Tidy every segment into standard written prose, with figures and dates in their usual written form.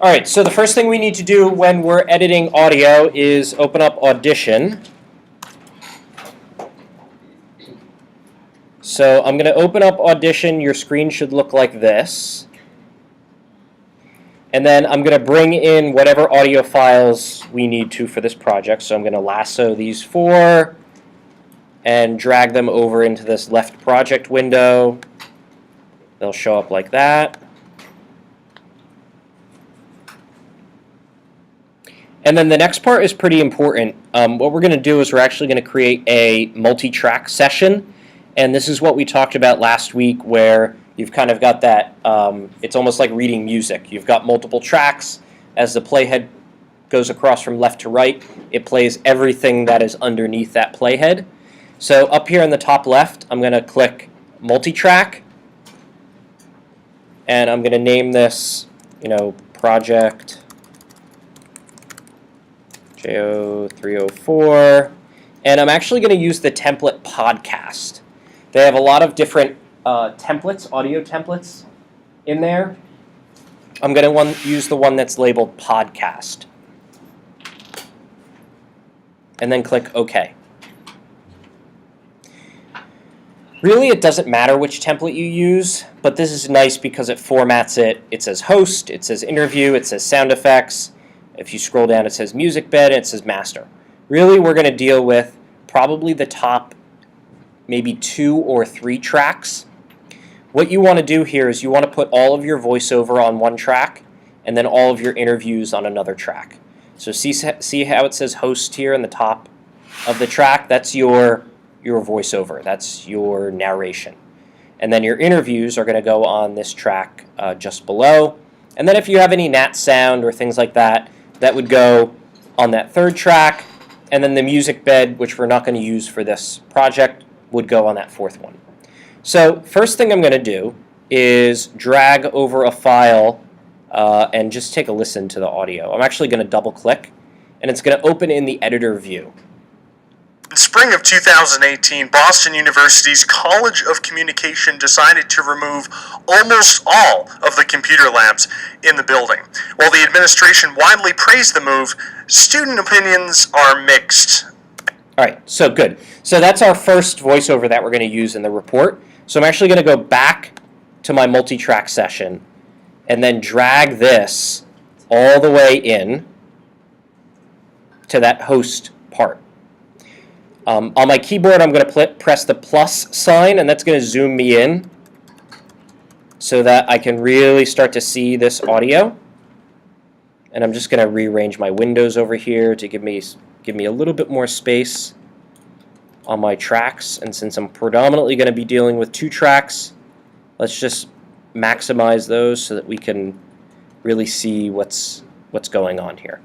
All right, so the first thing we need to do when we're editing audio is open up Audition. So I'm going to open up Audition. Your screen should look like this. And then I'm going to bring in whatever audio files we need to for this project. So I'm going to lasso these four and drag them over into this left project window. They'll show up like that. And then the next part is pretty important. What we're going to do is we're actually going to create a multi-track session. And this is what we talked about last week, where you've kind of got that, it's almost like reading music. You've got multiple tracks. As the playhead goes across from left to right, it plays everything that is underneath that playhead. So up here in the top left, I'm going to click multi-track. And I'm going to name this, project JO304, and I'm actually going to use the template podcast. They have a lot of different templates, audio templates in there. I'm going to use the one that's labeled podcast. And then click OK. Really, it doesn't matter which template you use, but this is nice because it formats it. It says host, it says interview, it says sound effects. If you scroll down, it says music bed, and it says master. Really, we're going to deal with probably the top maybe 2 or 3 tracks. What you want to do here is you want to put all of your voiceover on one track and then all of your interviews on another track. So see how it says host here in the top of the track? That's your voiceover. That's your narration. And then your interviews are going to go on this track just below. And then if you have any nat sound or things like that, that would go on that 3rd track. And then the music bed, which we're not going to use for this project, would go on that 4th one. So first thing I'm going to do is drag over a file and just take a listen to the audio. I'm actually going to double click, and it's going to open in the editor view. In spring of 2018, Boston University's College of Communication decided to remove almost all of the computer labs in the building. While the administration widely praised the move, student opinions are mixed. All right, so good. So that's our first voiceover that we're going to use in the report. So I'm actually going to go back to my multi-track session and then drag this all the way in to that host part. On my keyboard, I'm going to press the plus sign, and that's going to zoom me in so that I can really start to see this audio. And I'm just going to rearrange my windows over here to give me a little bit more space on my tracks. And since I'm predominantly going to be dealing with 2 tracks, let's just maximize those so that we can really see what's going on here.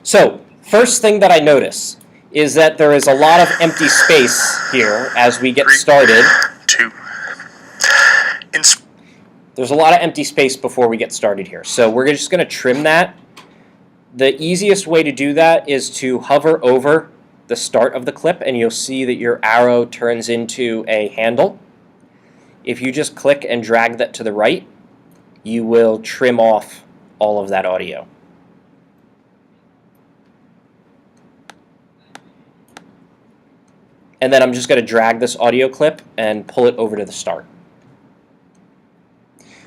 So first thing that I notice is that there is a lot of empty space here as we get started. 2. There's a lot of empty space before we get started here. So we're just going to trim that. The easiest way to do that is to hover over the start of the clip, and you'll see that your arrow turns into a handle. If you just click and drag that to the right, you will trim off all of that audio. And then I'm just going to drag this audio clip and pull it over to the start.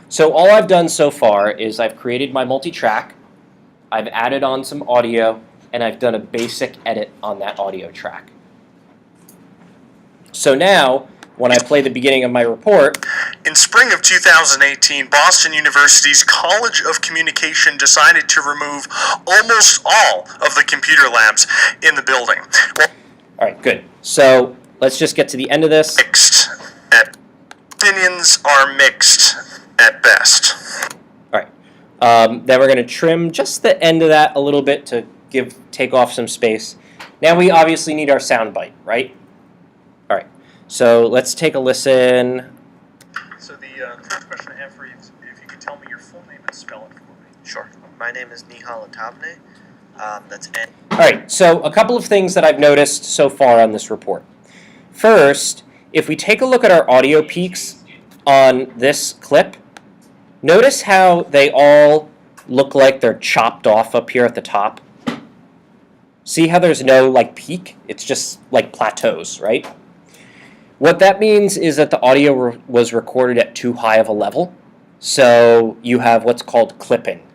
So all I've done so far is I've created my multi-track, I've added on some audio, and I've done a basic edit on that audio track. So now, when I play the beginning of my report, in spring of 2018, Boston University's College of Communication decided to remove almost all of the computer labs in the building. All right, good. So let's just get to the end of this. Mixed. Opinions are mixed at best. All right. Then we're going to trim just the end of that a little bit to take off some space. Now we obviously need our sound bite, right? All right. So let's take a listen. So the first question I have for you is if you could tell me your full name and spell it for me. Sure. My name is Nihal Atabne. That's N. All right, so a couple of things that I've noticed so far on this report. First, if we take a look at our audio peaks on this clip, Notice how they all look like they're chopped off up here at the top? See how there's no like peak? It's just like plateaus, right? What that means is that the audio was recorded at too high of a level, so you have what's called clipping.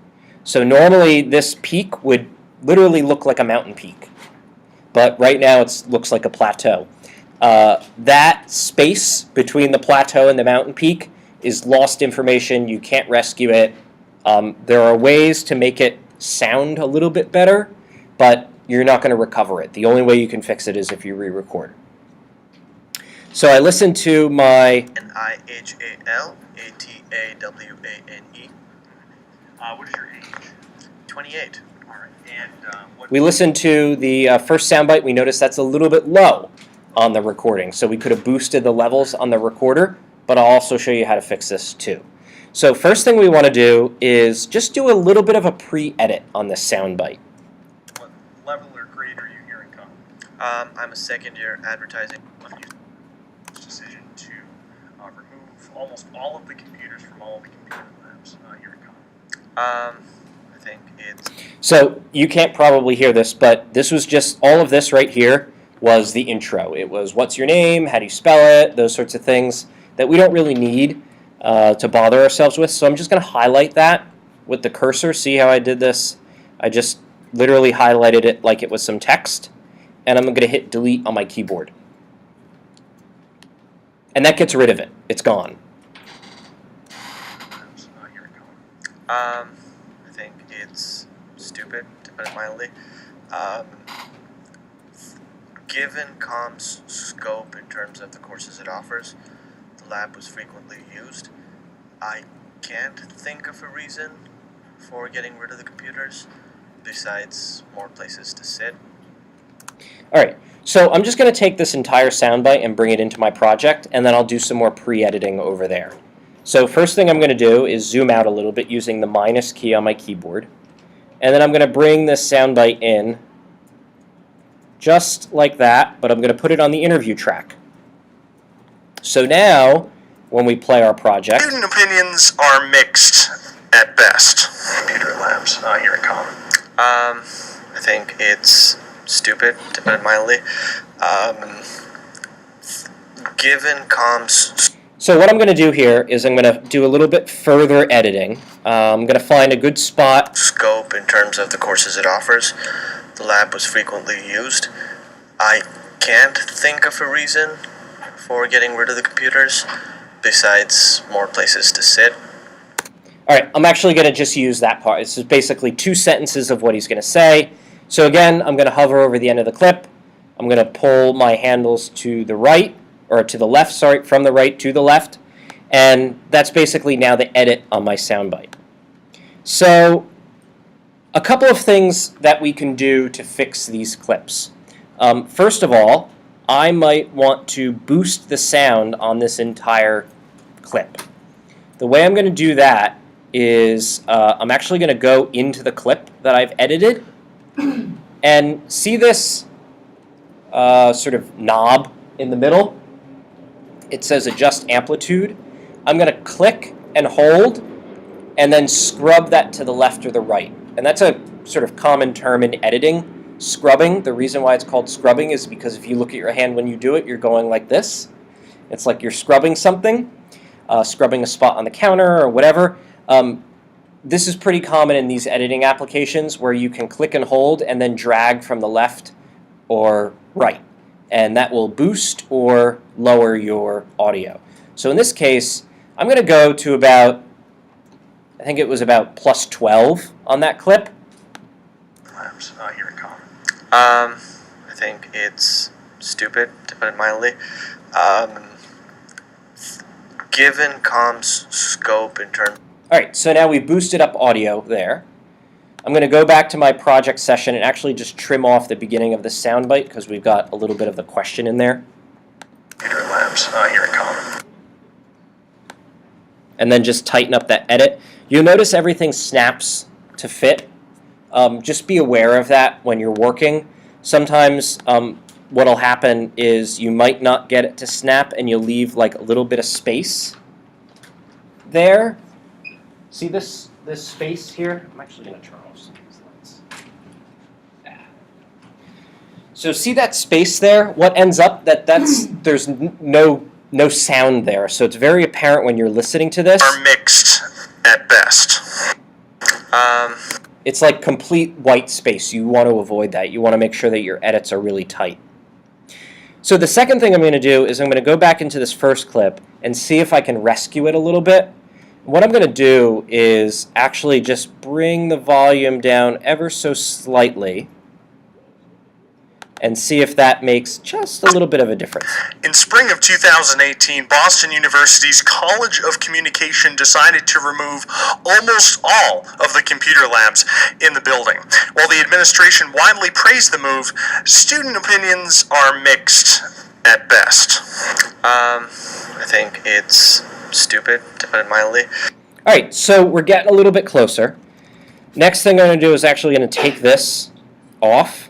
So normally this peak would literally look like a mountain peak, but right now it looks like a plateau. That space between the plateau and the mountain peak is lost information. You can't rescue it. There are ways to make it sound a little bit better, but you're not going to recover it. The only way you can fix it is if you re-record. So I listened to my... Nihalatawane. What is your age? 28. All right. And We listened to the first soundbite. We noticed that's a little bit low on the recording. So we could have boosted the levels on the recorder, but I'll also show you how to fix this too. So first thing we want to do is just do a little bit of a pre-edit on this soundbite. what level or grade are you here in college? I'm a second-year advertising. Decision to remove almost all of the computers from all of the computer labs here in college. I think it's... So you can't probably hear this, but this was just, all of this right here was the intro. It was what's your name, how do you spell it, those sorts of things that we don't really need to bother ourselves with. So I'm just going to highlight that with the cursor. See how I did this? I just literally highlighted it like it was some text, and I'm going to hit delete on my keyboard. And that gets rid of it. It's gone. Here in college. I think it's stupid, to put it mildly. Given COM's scope in terms of the courses it offers, the lab was frequently used. I can't think of a reason for getting rid of the computers, besides more places to sit. All right, so I'm just going to take this entire soundbite and bring it into my project, and then I'll do some more pre-editing over there. So first thing I'm going to do is zoom out a little bit using the minus key on my keyboard, and then I'm going to bring this soundbite in just like that, but I'm going to put it on the interview track. So now, when we play our project... Student opinions are mixed at best. Computer labs here in college. I think it's stupid, to put it mildly. Given COM's... So what I'm going to do here is I'm going to do a little bit further editing. I'm going to find a good spot. Scope in terms of the courses it offers, the lab was frequently used. I can't think of a reason for getting rid of the computers, besides more places to sit. All right, I'm actually going to just use that part. This is basically 2 sentences of what he's going to say. So again, I'm going to hover over the end of the clip. I'm going to pull my handles to the right, or to the left, sorry, from the right to the left. And that's basically now the edit on my soundbite. So a couple of things that we can do to fix these clips. First of all, I might want to boost the sound on this entire clip. The way I'm going to do that is I'm actually going to go into the clip that I've edited and see this sort of knob in the middle. It says adjust amplitude. I'm going to click and hold and then scrub that to the left or the right. And that's a sort of common term in editing, scrubbing. The reason why it's called scrubbing is because if you look at your hand when you do it, you're going like this. It's like you're scrubbing something, scrubbing a spot on the counter or whatever. This is pretty common in these editing applications where you can click and hold and then drag from the left or right. And that will boost or lower your audio. So in this case, I'm going to go to about, I think it was about plus 12 on that clip. Labs here in college. I think it's stupid, to put it mildly. Given COM's scope in terms... All right, so now we boosted up audio there. I'm going to go back to my project session and actually just trim off the beginning of the soundbite because we've got a little bit of the question in there. Computer labs here in college. And then just tighten up that edit. You'll notice everything snaps to fit. Just be aware of that when you're working. Sometimes what'll happen is you might not get it to snap and you'll leave like a little bit of space there. See this space here? I'm actually going to turn off some of these lights. So see that space there? What ends up there's no sound there, so it's very apparent when you're listening to this. Are mixed at best. It's like complete white space. You want to avoid that. You want to make sure that your edits are really tight. So the second thing I'm going to do is I'm going to go back into this first clip and see if I can rescue it a little bit. What I'm going to do is actually just bring the volume down ever so slightly and see if that makes just a little bit of a difference. In spring of 2018, Boston University's College of Communication decided to remove almost all of the computer labs in the building. While the administration widely praised the move, student opinions are mixed at best. I think it's stupid, to put it mildly. All right, so we're getting a little bit closer. Next thing I'm going to do is actually going to take this off.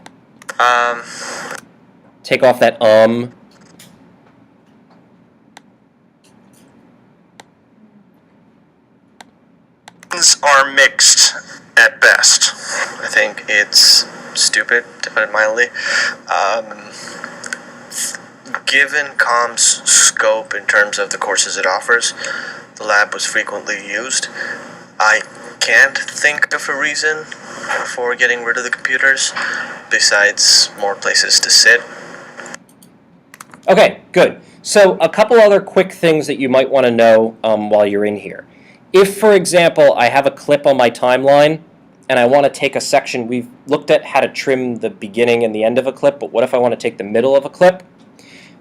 Take off that are mixed at best. I think it's stupid, to put it mildly. Given comm's scope in terms of the courses it offers, the lab was frequently used. I can't think of a reason for getting rid of the computers besides more places to sit. Okay, good. So a couple other quick things that you might want to know while you're in here. If, for example, I have a clip on my timeline and I want to take a section, we've looked at how to trim the beginning and the end of a clip, but what if I want to take the middle of a clip?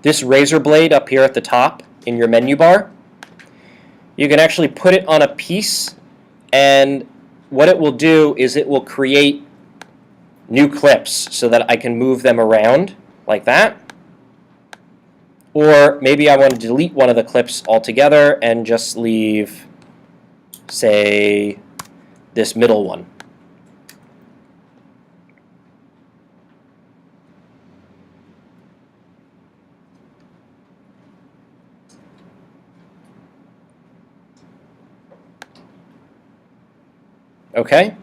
This razor blade up here at the top in your menu bar, you can actually put it on a piece, and what it will do is it will create new clips so that I can move them around like that. Or maybe I want to delete one of the clips altogether and just leave, say, this middle one. Okay?